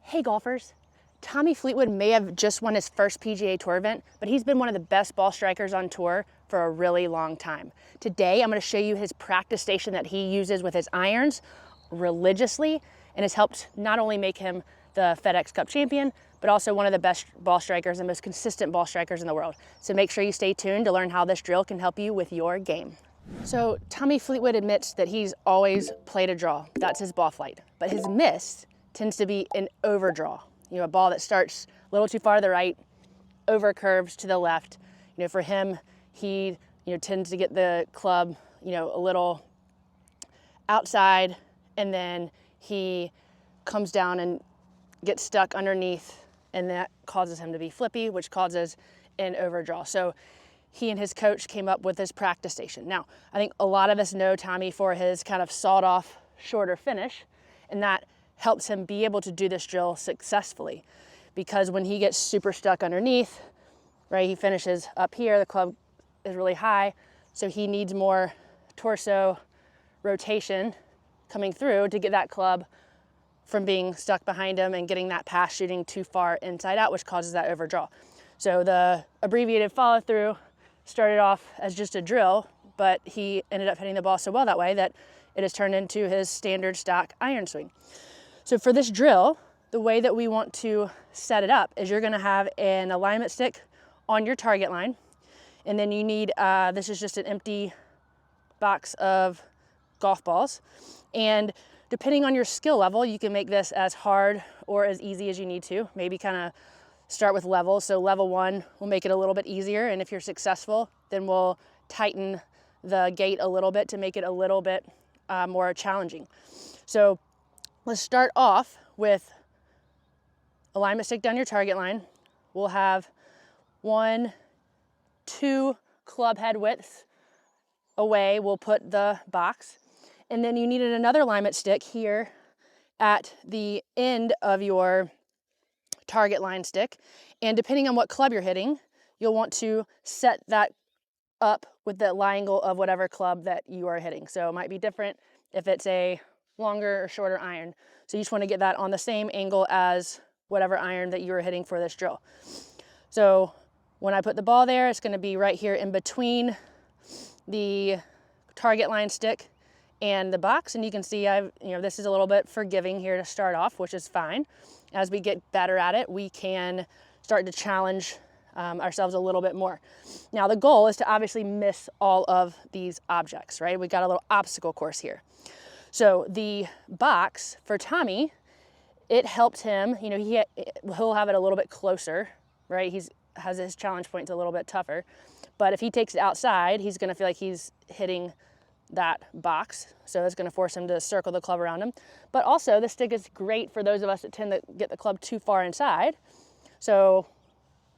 Hey golfers, Tommy Fleetwood may have just won his first PGA Tour event, but he's been one of the best ball strikers on tour for a really long time. Today, I'm going to show you his practice station that he uses with his irons religiously and has helped not only make him the FedEx Cup champion, but also one of the best ball strikers and most consistent ball strikers in the world. So make sure you stay tuned to learn how this drill can help you with your game. So Tommy Fleetwood admits that he's always played a draw. That's his ball flight. But his miss tends to be an overdraw. A ball that starts a little too far to the right, over curves to the left. For him, he tends to get the club a little outside, and then he comes down and gets stuck underneath, and that causes him to be flippy, which causes an overdraw. So he and his coach came up with this practice station. Now, I think a lot of us know Tommy for his kind of sawed-off, shorter finish, and that helps him be able to do this drill successfully, because when he gets super stuck underneath, right, he finishes up here, the club is really high, so he needs more torso rotation coming through to get that club from being stuck behind him and getting that pass shooting too far inside out, which causes that overdraw. So the abbreviated follow through started off as just a drill, but he ended up hitting the ball so well that way that it has turned into his standard stock iron swing. So for this drill, the way that we want to set it up is you're gonna have an alignment stick on your target line, and then you need, this is just an empty box of golf balls. And depending on your skill level, you can make this as hard or as easy as you need to. Maybe kind of start with levels. So level 1 will make it a little bit easier, and if you're successful, then we'll tighten the gate a little bit to make it a little bit more challenging. So let's start off with alignment stick down your target line. We'll have 1, 2 club head widths away. We'll put the box. And then you needed another alignment stick here at the end of your target line stick. And depending on what club you're hitting, you'll want to set that up with the lie angle of whatever club that you are hitting. So it might be different if it's a longer or shorter iron. So you just want to get that on the same angle as whatever iron that you were hitting for this drill. So when I put the ball there, it's going to be right here in between the target line stick and the box. And you can see this is a little bit forgiving here to start off, which is fine. As we get better at it, we can start to challenge ourselves a little bit more. Now the goal is to obviously miss all of these objects, right? We got a little obstacle course here. So the box for Tommy, it helped him, he'll have it a little bit closer, right? Has his challenge points a little bit tougher, but if he takes it outside, he's gonna feel like he's hitting that box. So it's gonna force him to circle the club around him. But also the stick is great for those of us that tend to get the club too far inside. So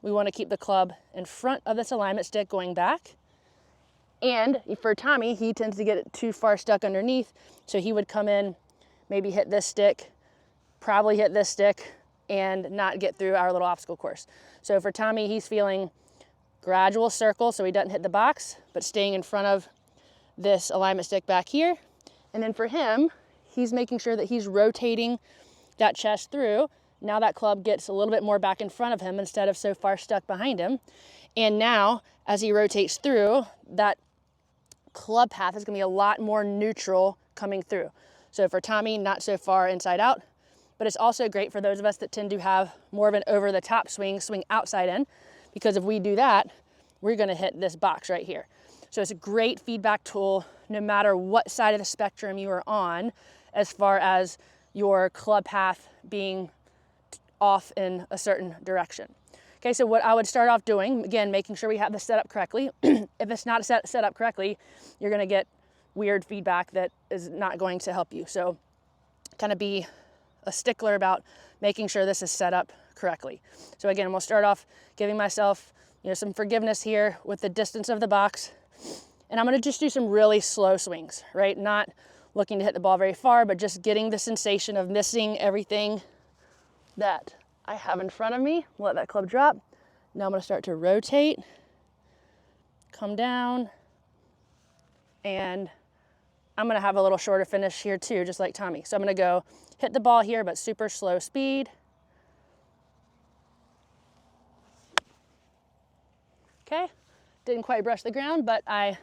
we wanna keep the club in front of this alignment stick going back. And for Tommy, he tends to get it too far stuck underneath. So he would come in, maybe hit this stick, probably hit this stick, and not get through our little obstacle course. So for Tommy, he's feeling gradual circle so he doesn't hit the box, but staying in front of this alignment stick back here. And then for him, he's making sure that he's rotating that chest through. Now that club gets a little bit more back in front of him instead of so far stuck behind him. And now, as he rotates through, that club path is gonna be a lot more neutral coming through. So for Tommy, not so far inside out, but it's also great for those of us that tend to have more of an over the top swing outside in, because if we do that, we're gonna hit this box right here. So it's a great feedback tool no matter what side of the spectrum you are on, as far as your club path being off in a certain direction. Okay, so what I would start off doing, again, making sure we have this set up correctly. If it's not set up correctly, you're gonna get weird feedback that is not going to help you. So kind of be a stickler about making sure this is set up correctly. So again, we'll start off giving myself some forgiveness here with the distance of the box. And I'm gonna just do some really slow swings, right? Not looking to hit the ball very far, but just getting the sensation of missing everything that I have in front of me. Let that club drop. Now I'm gonna start to rotate, come down, and I'm gonna have a little shorter finish here too, just like Tommy. So I'm gonna go hit the ball here, but super slow speed, Okay, didn't quite brush the ground, but I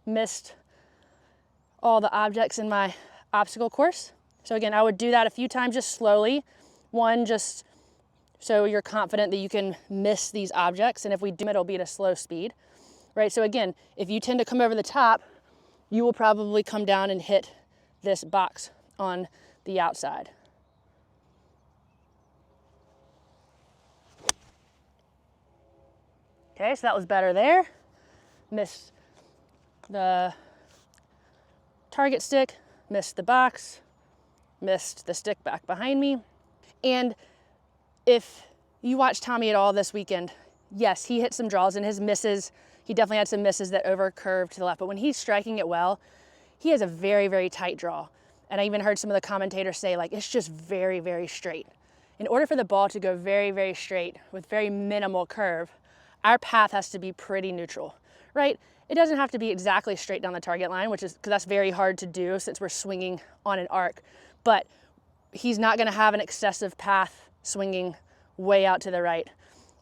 missed all the objects in my obstacle course. So again, I would do that a few times just slowly. One, just so you're confident that you can miss these objects, and if we do it, it'll be at a slow speed, right? So again, if you tend to come over the top, you will probably come down and hit this box on the outside. Okay, so that was better there. Missed the target stick, missed the box, missed the stick back behind me. And if you watched Tommy at all this weekend, yes, he hit some draws, and his misses, he definitely had some misses that over curved to the left, but when he's striking it well, he has a very, very tight draw. And I even heard some of the commentators say, like, it's just very, very straight. In order for the ball to go very, very straight with very minimal curve, our path has to be pretty neutral, right? It doesn't have to be exactly straight down the target line, which is, because that's very hard to do since we're swinging on an arc, but he's not gonna have an excessive path swinging way out to the right.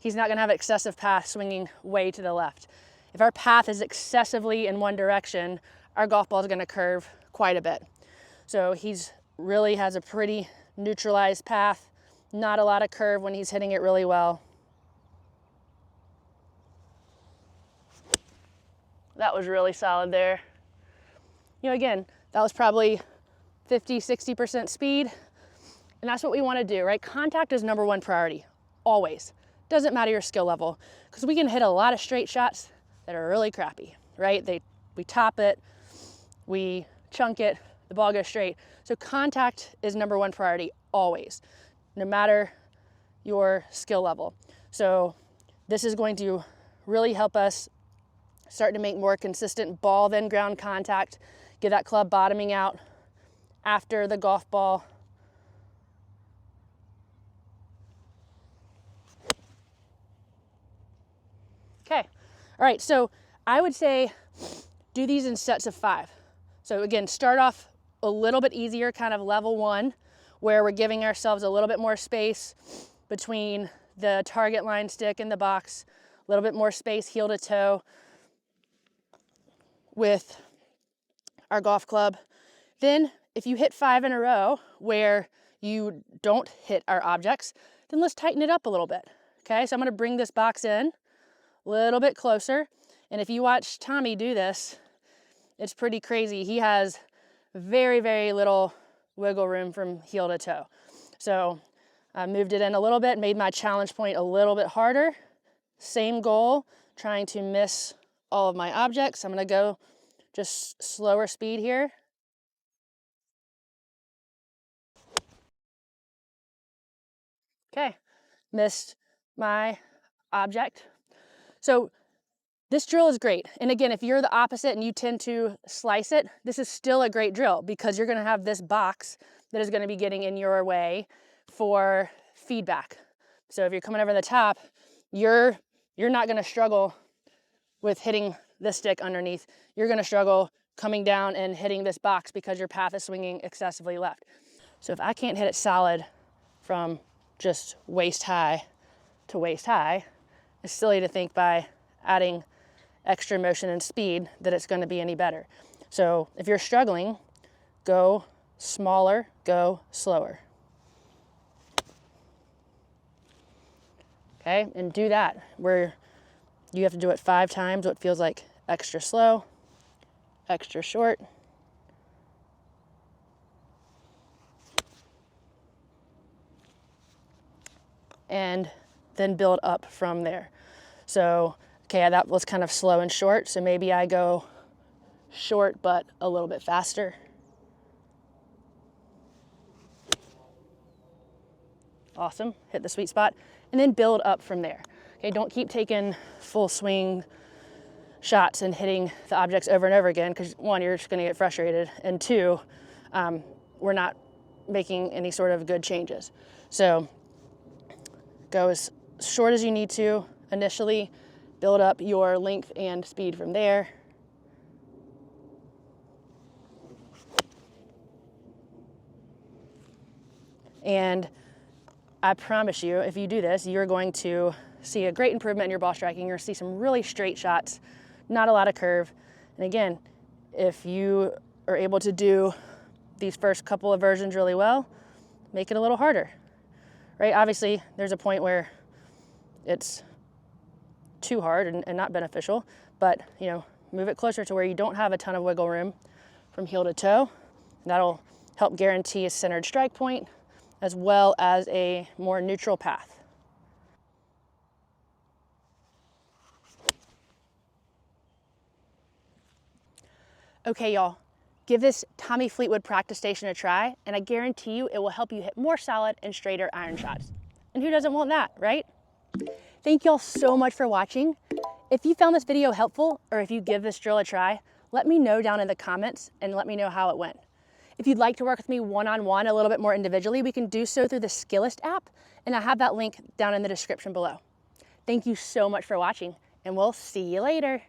He's not gonna have excessive path swinging way to the left. If our path is excessively in one direction, our golf ball is gonna curve quite a bit. So he's really has a pretty neutralized path, not a lot of curve when he's hitting it really well. That was really solid there. You know, again, that was probably 50, 60% speed. And that's what we want to do, right? Contact is number one priority, always. Doesn't matter your skill level, because we can hit a lot of straight shots that are really crappy, right? We top it, we chunk it, the ball goes straight. So contact is number one priority, always, no matter your skill level. So this is going to really help us start to make more consistent ball then ground contact, get that club bottoming out after the golf ball. Okay, all right, so I would say do these in sets of 5. So again, start off a little bit easier, kind of level 1, where we're giving ourselves a little bit more space between the target line stick and the box, a little bit more space heel to toe with our golf club. Then if you hit 5 in a row where you don't hit our objects, then let's tighten it up a little bit. Okay, so I'm gonna bring this box in a little bit closer. And if you watch Tommy do this, it's pretty crazy. He has very, very little wiggle room from heel to toe. So I moved it in a little bit, made my challenge point a little bit harder. Same goal, trying to miss all of my objects. I'm gonna go just slower speed here. Okay, missed my object. So this drill is great. And again, if you're the opposite and you tend to slice it, this is still a great drill because you're gonna have this box that is gonna be getting in your way for feedback. So if you're coming over the top, you're not gonna struggle with hitting this stick underneath. You're gonna struggle coming down and hitting this box because your path is swinging excessively left. So if I can't hit it solid from just waist high to waist high, it's silly to think by adding extra motion and speed that it's gonna be any better. So if you're struggling, go smaller, go slower. Okay, and do that where you have to do it 5 times, what feels like extra slow, extra short. And then build up from there. So, okay, that was kind of slow and short, so maybe I go short but a little bit faster. Awesome, hit the sweet spot, and then build up from there. Okay, don't keep taking full swing shots and hitting the objects over and over again, because 1, you're just gonna get frustrated, and 2, we're not making any sort of good changes. So go as short as you need to initially, build up your length and speed from there. And I promise you, if you do this, you're going to see a great improvement in your ball striking. You're gonna see some really straight shots, not a lot of curve. And again, if you are able to do these first couple of versions really well, make it a little harder, right? Obviously, there's a point where it's too hard and not beneficial, but you know, move it closer to where you don't have a ton of wiggle room from heel to toe. That'll help guarantee a centered strike point as well as a more neutral path. Okay, y'all, give this Tommy Fleetwood practice station a try, and I guarantee you it will help you hit more solid and straighter iron shots. And who doesn't want that, right? Thank y'all so much for watching. If you found this video helpful, or if you give this drill a try, let me know down in the comments and let me know how it went. If you'd like to work with me one-on-one a little bit more individually, we can do so through the Skillest app, and I have that link down in the description below. Thank you so much for watching, and we'll see you later.